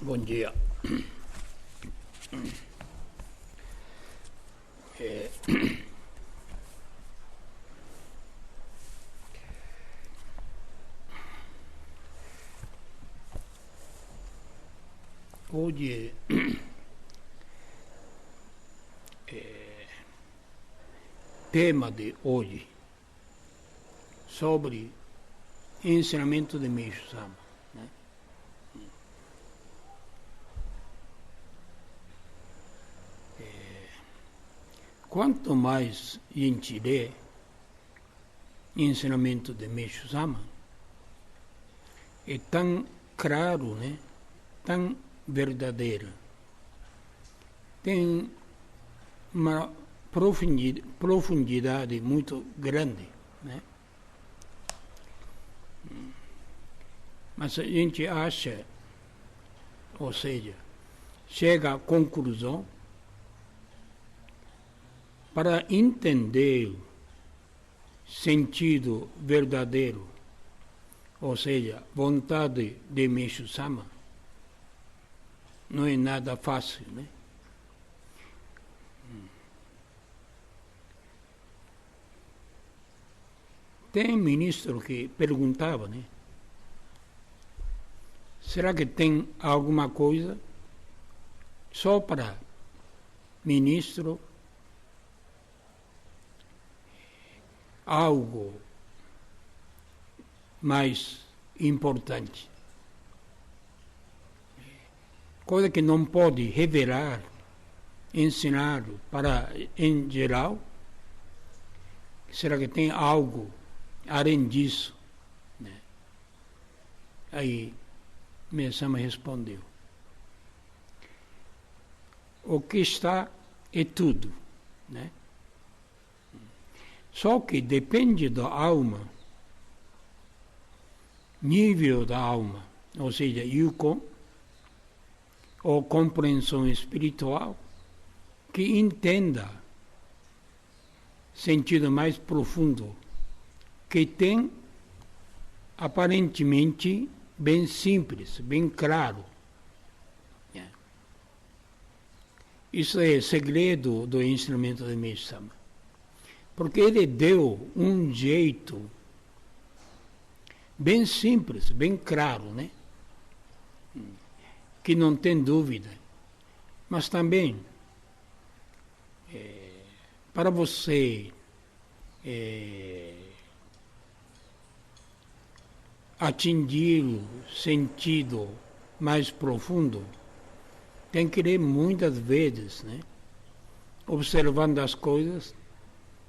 Bom dia. Hoje tema de hoje sobre ensinamento de Meixo Sama, né? Quanto mais a gente lê ensinamento de Meixo Sama, é tão claro, né? Tão verdadeiro. Tem uma profundidade muito grande, né? Mas a gente acha, ou seja, chega à conclusão, para entender o sentido verdadeiro, ou seja, vontade de Meixo Sama, não é nada fácil, né? Tem ministro que perguntava, né? Será que tem alguma coisa só para ministro? Algo mais importante? Coisa que não pode revelar, ensinar para em geral? Será que tem algo além disso, né? Aí Meixo Sama respondeu: o que está é tudo, né? Só que depende da alma, nível da alma, ou seja, yukon, ou compreensão espiritual, que entenda sentido mais profundo, que tem aparentemente bem simples, bem claro. Isso é segredo do ensinamento de Meixo Sama. Porque ele deu um jeito bem simples, bem claro, né? Que não tem dúvida. Mas também, para você atingir o sentido mais profundo, tem que ler muitas vezes, né? Observando as coisas,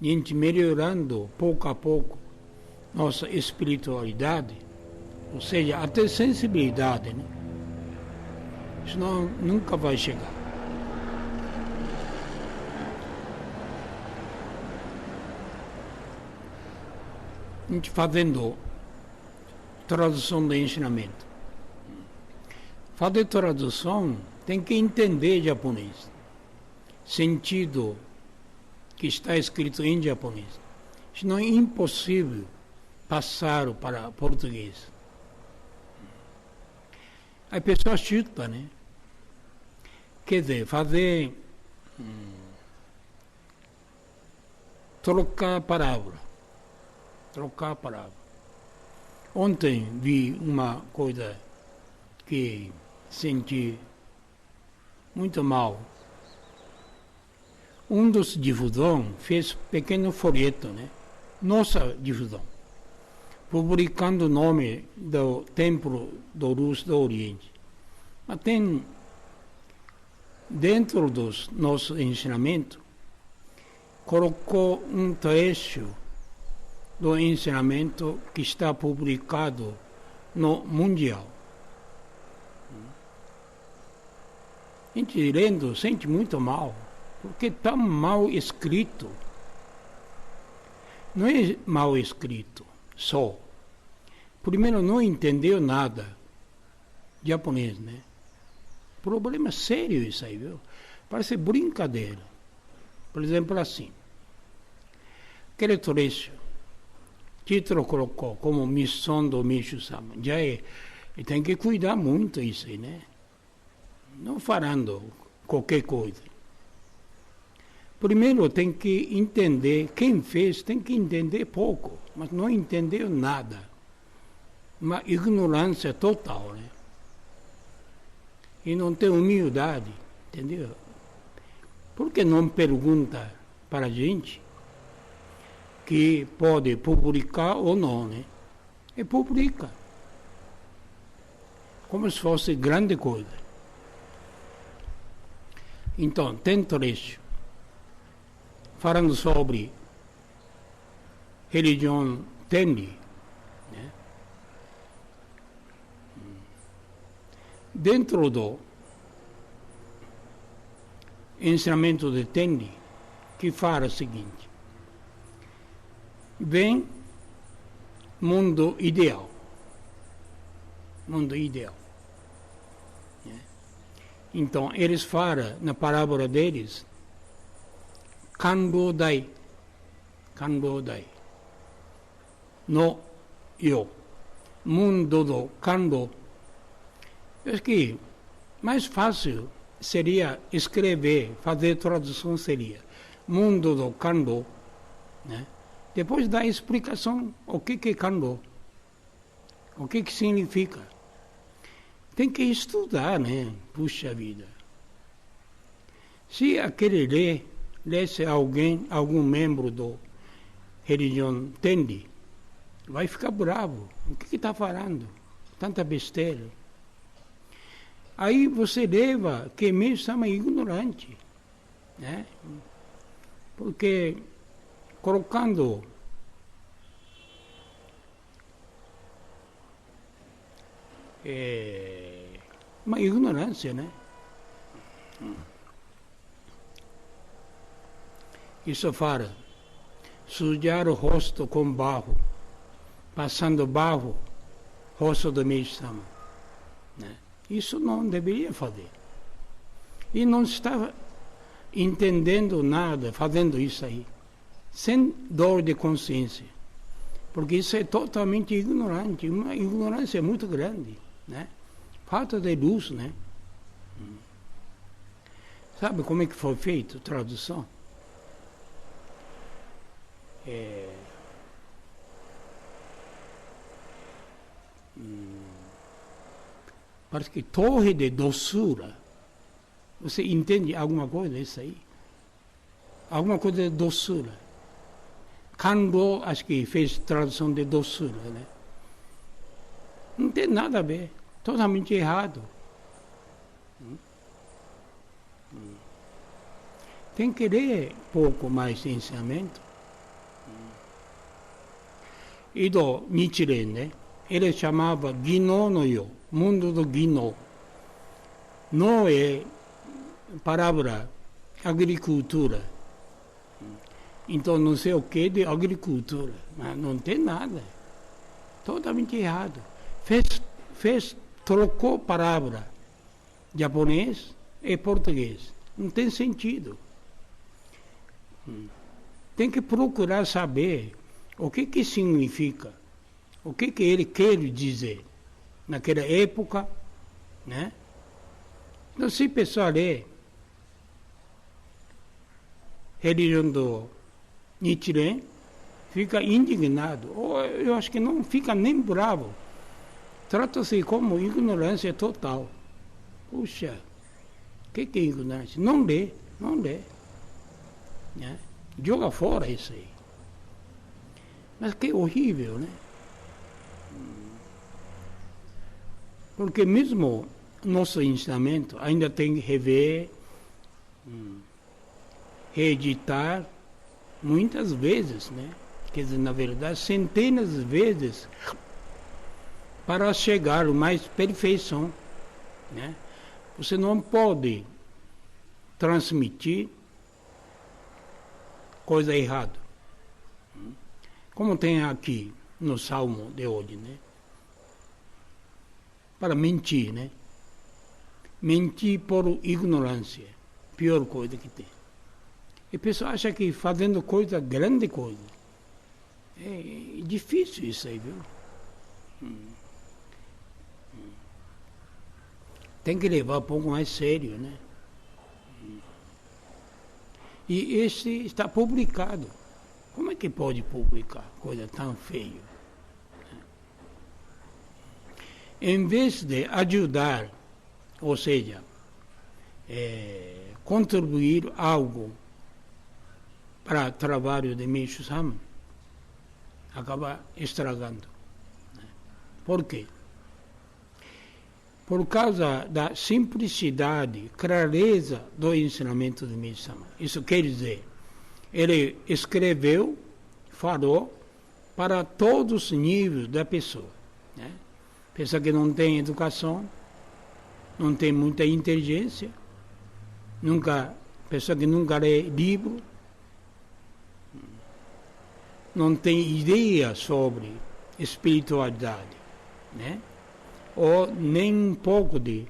a gente melhorando pouco a pouco nossa espiritualidade, ou seja, até sensibilidade, né? Senão nunca vai chegar. A gente fazendo tradução do ensinamento. Fazer tradução tem que entender japonês, sentido que está escrito em japonês. Senão é impossível passar para português. A pessoa chuta, né? Quer dizer, fazer trocar palavra. Ontem vi uma coisa que senti muito mal. Um dos difusores fez pequeno folheto, né? Nossa difusão, publicando o nome do Templo da Luz do Oriente. Mas tem, dentro dos nossos ensinamentos, colocou um trecho do ensinamento que está publicado no Mundial. A gente lendo sente muito mal, porque está mal escrito. Não é mal escrito só. Primeiro, não entendeu nada japonês, né? Problema sério isso aí, viu? Parece brincadeira. Por exemplo, assim. Aquele trecho, título colocou como missão do Meixo Sama. Já tem que cuidar muito isso aí, né? não falando qualquer coisa. Primeiro tem que entender, quem fez tem que entender pouco, mas não entendeu nada. Uma ignorância total, né? E não tem humildade, entendeu? Por que não pergunta para a gente que pode publicar ou não, né? E publica. Como se fosse grande coisa. Então, tem trecho falando sobre religião Tenri, né? Dentro do ensinamento de Tenri, que fala o seguinte: vem mundo ideal. Mundo ideal. Né? Então, eles falam, na parábola deles, Kando Dai, no eu, mundo do Kando. Eu acho que mais fácil seria escrever, fazer tradução seria mundo do Kando, né? Depois dá explicação o que é Kando, o que significa. Tem que estudar, né? Puxa vida. Se aquele lesse algum membro do religião Tenri, vai ficar bravo. O que está falando? Tanta besteira. Aí você leva que mesmo é ignorante, né? Porque colocando uma ignorância, né? Isso fala, sujar o rosto com barro, passando barro, rosto do Meisama, né? Isso não deveria fazer. E não estava entendendo nada, fazendo isso aí, sem dor de consciência. Porque isso é totalmente ignorante, uma ignorância muito grande, né? Falta de luz, né? Sabe como é que foi feito a tradução? Parece que torre de doçura. Você entende alguma coisa disso aí? Alguma coisa de doçura. Kando, acho que fez tradução de doçura, né? Não tem nada a ver. Totalmente errado. Tem que ler pouco mais de ensinamento. E do Nichiren, né? Ele chamava Gino no Yo, mundo do Gino. Não é palavra agricultura. Então não sei o que de agricultura, mas não tem nada. Totalmente errado. Trocou palavra japonês e português. Não tem sentido. Tem que procurar saber o que significa, o que ele quer dizer naquela época, né? Então, se o pessoal lê religião do Nichiren, fica indignado, ou eu acho que não fica nem bravo. Trata-se como ignorância total. Puxa, o que é ignorância? Não lê. Né? Joga fora isso aí. Mas que horrível, né? Porque mesmo nosso ensinamento ainda tem que rever, reeditar muitas vezes, né? Quer dizer, na verdade, centenas de vezes para chegar a mais perfeição, né? Você não pode transmitir coisa errada. Como tem aqui no Salmo de hoje, né? Para mentir, né? Mentir por ignorância, pior coisa que tem. E a pessoa acha que fazendo coisa, grande coisa. É difícil isso aí, viu? tem que levar um pouco mais sério, né? E esse está publicado. Como é que pode publicar coisa tão feia? Em vez de ajudar, ou seja, contribuir algo para o trabalho de Meishu Sama, acaba estragando. Por quê? Por causa da simplicidade, clareza do ensinamento de Meishu Sama. Isso quer dizer, ele escreveu, falou para todos os níveis da pessoa. Né? Pessoa que não tem educação, não tem muita inteligência, pessoa que nunca lê livro, não tem ideia sobre espiritualidade, né? Ou nem um pouco de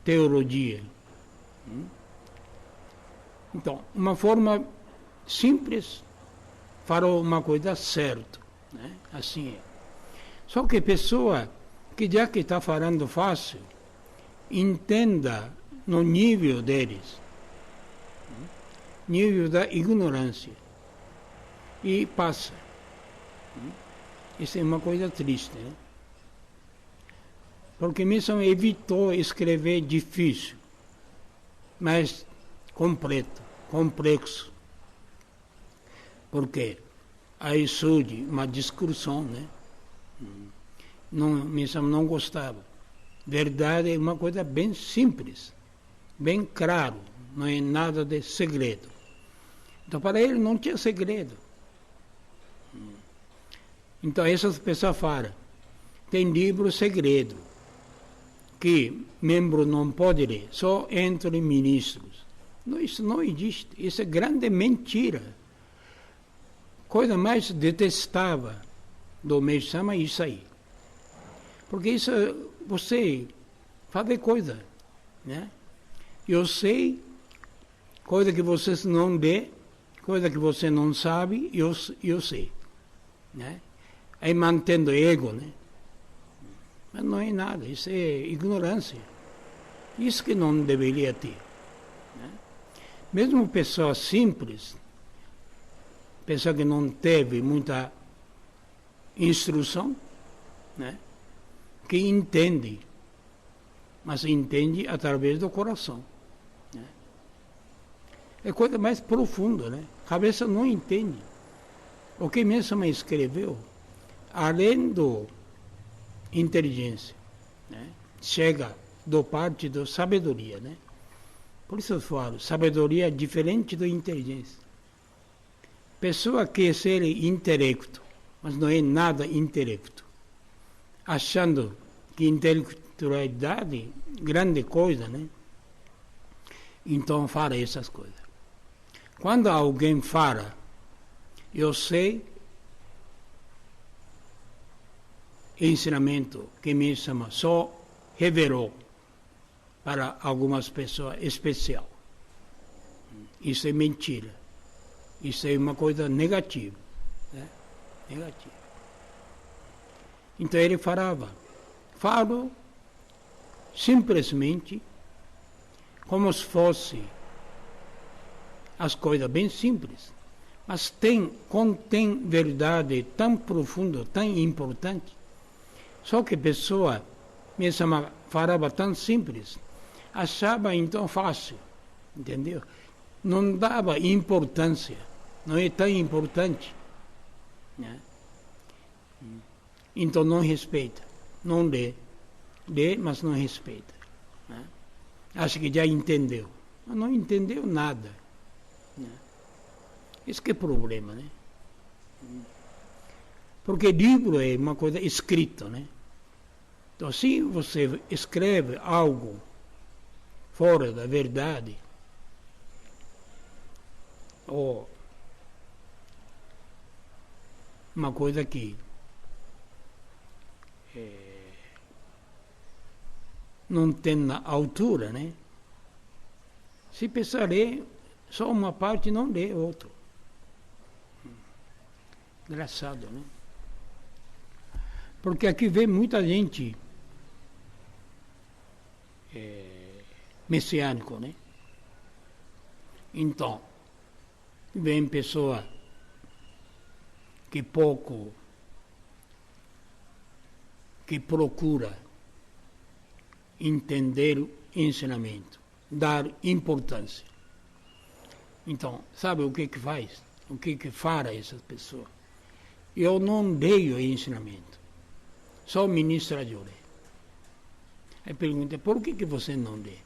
teologia. Então, uma forma simples, falou uma coisa certa, né? Assim é. Só que a pessoa que já que está falando fácil, entenda no nível deles, nível da ignorância, e passa. Isso é uma coisa triste, né? Porque mesmo evitou escrever difícil, mas completo, complexo. Porque aí surge uma discussão, né? Mesmo não gostava. Verdade é uma coisa bem simples, bem claro, não é nada de segredo. Então para ele não tinha segredo. Então essas pessoas falam, tem livro segredo, que membro não pode ler, só entre ministros. Não, isso não existe, isso é grande mentira. Coisa mais detestável do Meishu Sama é isso aí. Porque isso, você faz coisa, né? Eu sei, coisa que vocês não lê, coisa que você não sabe, eu sei, né? Aí mantendo ego, né? Mas não é nada, isso é ignorância. Isso que não deveria ter. Né? Mesmo pessoa simples, pessoa que não teve muita instrução, né? Que entende, mas entende através do coração. Né? É coisa mais profunda, né? A cabeça não entende. O que mesmo escreveu, além do inteligência, né? Chega do parte da sabedoria, né? Por isso eu falo, sabedoria é diferente da inteligência. Pessoa quer ser intelecto, mas não é nada intelecto. Achando que intelectualidade é grande coisa, né? Então fala essas coisas. Quando alguém fala, eu sei, ensinamento que me chama só revelou para algumas pessoas especial. Isso é mentira. Isso é uma coisa negativa. Né? Negativa. Então ele falava, falo simplesmente como se fosse as coisas bem simples, mas contém verdade tão profunda, tão importante. Só que a pessoa mesmo falava tão simples, achava então fácil, entendeu? Não dava importância, não é tão importante. Né? Então não respeita, não lê, mas não respeita. Né? Acha que já entendeu, mas não entendeu nada. Né? Isso que é problema, né? Porque livro é uma coisa escrita, né? Então, se você escreve algo fora da verdade, ou uma coisa que não tem na altura, né? Se a pessoa lê só uma parte, não lê outra. Engraçado, né? Porque aqui vem muita gente messiânico, né? Então, vem pessoa que procura entender o ensinamento, dar importância. Então, sabe o que faz? O que fará essa pessoa? Eu não leio o ensinamento, só ministra de orelha. Aí pergunta, por que você não lê?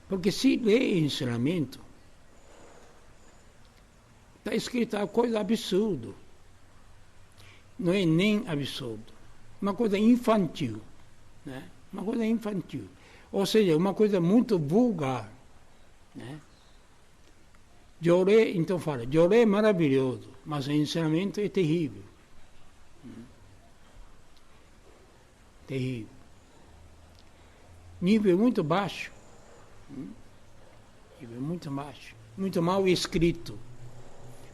Porque se lê ensinamento, está escrito uma coisa absurda. Não é nem absurdo, uma coisa infantil, né? Uma coisa infantil. Ou seja, uma coisa muito vulgar, né? Joré, então fala, Joré é maravilhoso, mas o ensinamento é terrível. Terrível. Nível muito baixo. Nível muito baixo. Muito mal escrito.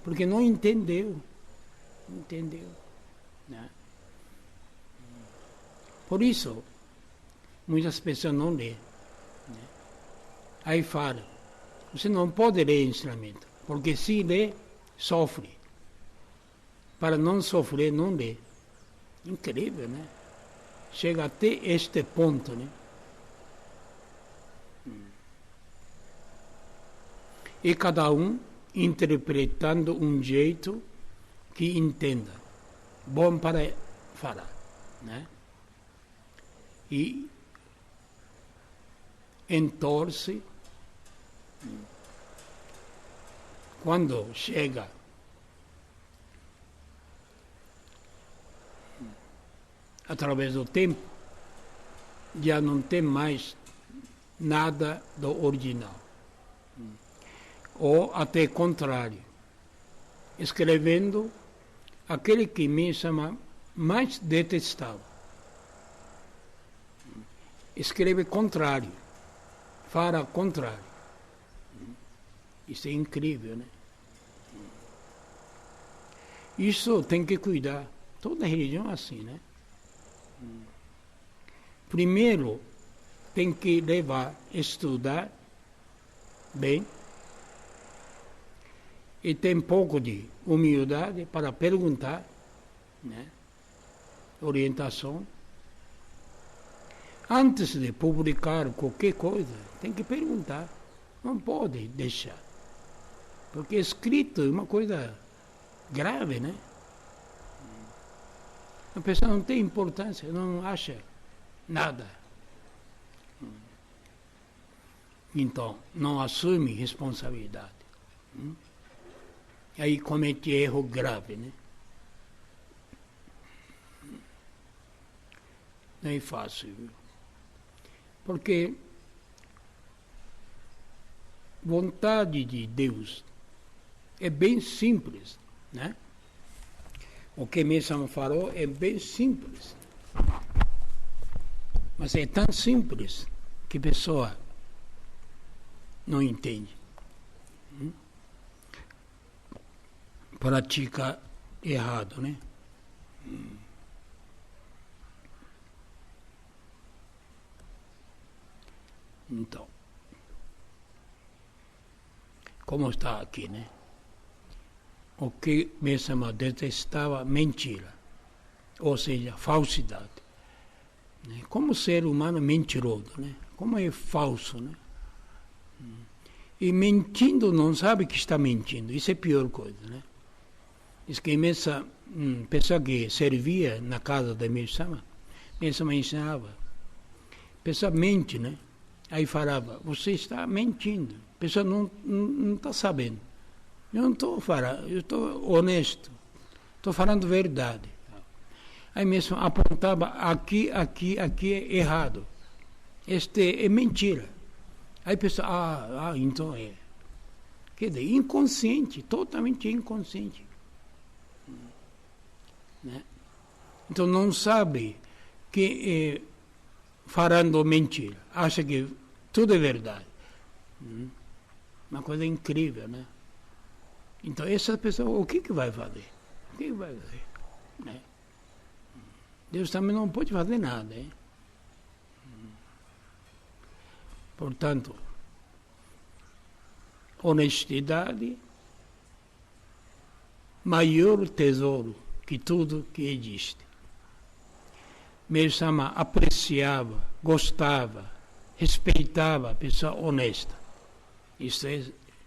Porque não entendeu. Não entendeu. Né? Por isso, muitas pessoas não lêem. Né? Aí fala, você não pode ler ensinamento, porque se lê, sofre. Para não sofrer, não lê. Incrível, né? Chega até este ponto, né? E cada um interpretando um jeito que entenda. Bom para falar, né? E entorce quando chega através do tempo, já não tem mais nada do original. Ou até contrário, escrevendo aquele que me chama mais detestável. Escreve contrário, fala contrário. Isso é incrível, né? Isso tem que cuidar. Toda religião é assim, né? Primeiro, tem que levar, estudar bem, e tem pouco de humildade para perguntar, né? Orientação. Antes de publicar qualquer coisa, tem que perguntar. Não pode deixar. Porque escrito é uma coisa grave, né? A pessoa não tem importância, não acha nada. Então, não assume responsabilidade. Aí comete erro grave, né? Não é fácil, viu? Porque vontade de Deus é bem simples, né? O que mesmo falou é bem simples. Mas é tão simples que a pessoa não entende. Pratica errado, né? Então, como está aqui, né? O que mesmo detestava mentira, ou seja, falsidade. Né? Como ser humano mentiroso, né? Como é falso, né? E mentindo não sabe que está mentindo, isso é a pior coisa, né? Diz que essa pessoa que servia na casa da mesma ensinava, a pessoa mente, né? Aí falava, você está mentindo, a pessoa não está sabendo. Eu não estou falando, eu estou honesto, estou falando verdade. Aí mesmo apontava aqui é errado. Este é mentira. Aí a pessoa, então é. Quer dizer, inconsciente, totalmente inconsciente. Né? Então não sabe que falando mentira, acha que tudo é verdade. Uma coisa incrível, né? Então essa pessoa, o que vai fazer? O que vai fazer? Né? Deus também não pode fazer nada, hein? Portanto, honestidade, maior tesouro que tudo que existe. Mesama apreciava, gostava, respeitava a pessoa honesta. Isso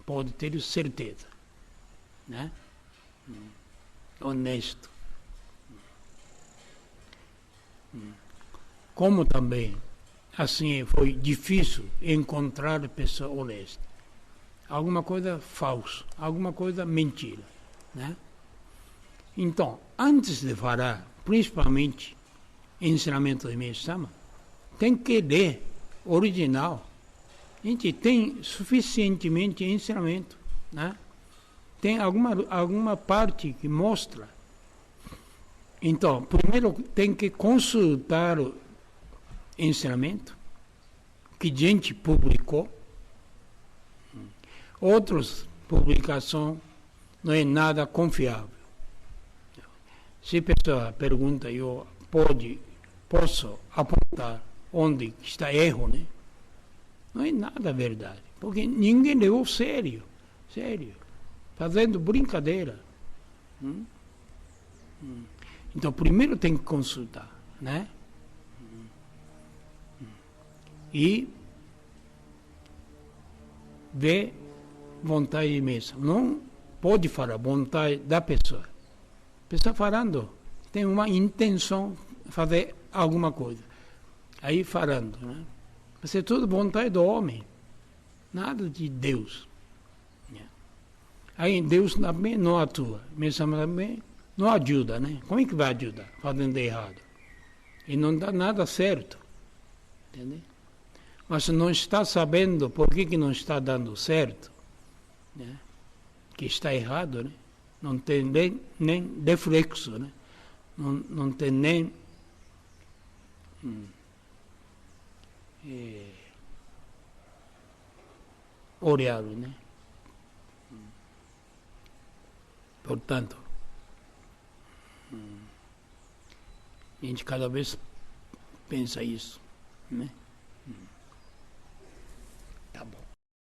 pode ter certeza, né? Honesto. Como também, assim, foi difícil encontrar pessoa honesta. Alguma coisa falsa, alguma coisa mentira, né? Então, antes de falar, principalmente, ensinamento de Mesama, tem que ler original. A gente tem suficientemente ensinamento, né? Tem alguma parte que mostra. Então, primeiro tem que consultar o ensinamento que gente publicou. Outras publicações não é nada confiável. Se a pessoa pergunta, eu posso apontar onde está erro, né? Não é nada verdade, porque ninguém levou sério, fazendo brincadeira. Então, primeiro tem que consultar, né? E ver vontade mesmo. Não pode falar vontade da pessoa. A pessoa falando, tem uma intenção de fazer alguma coisa. Aí falando, né? Mas é tudo vontade do homem, nada de Deus. Aí Deus também não atua, mesmo também não ajuda, né? Como é que vai ajudar fazendo errado? E não dá nada certo, entendeu? Mas não está sabendo por que não está dando certo, né? Que está errado, né? Não tem nem reflexo, né? Não tem nem olhar, né? Portanto, a gente cada vez pensa isso, né?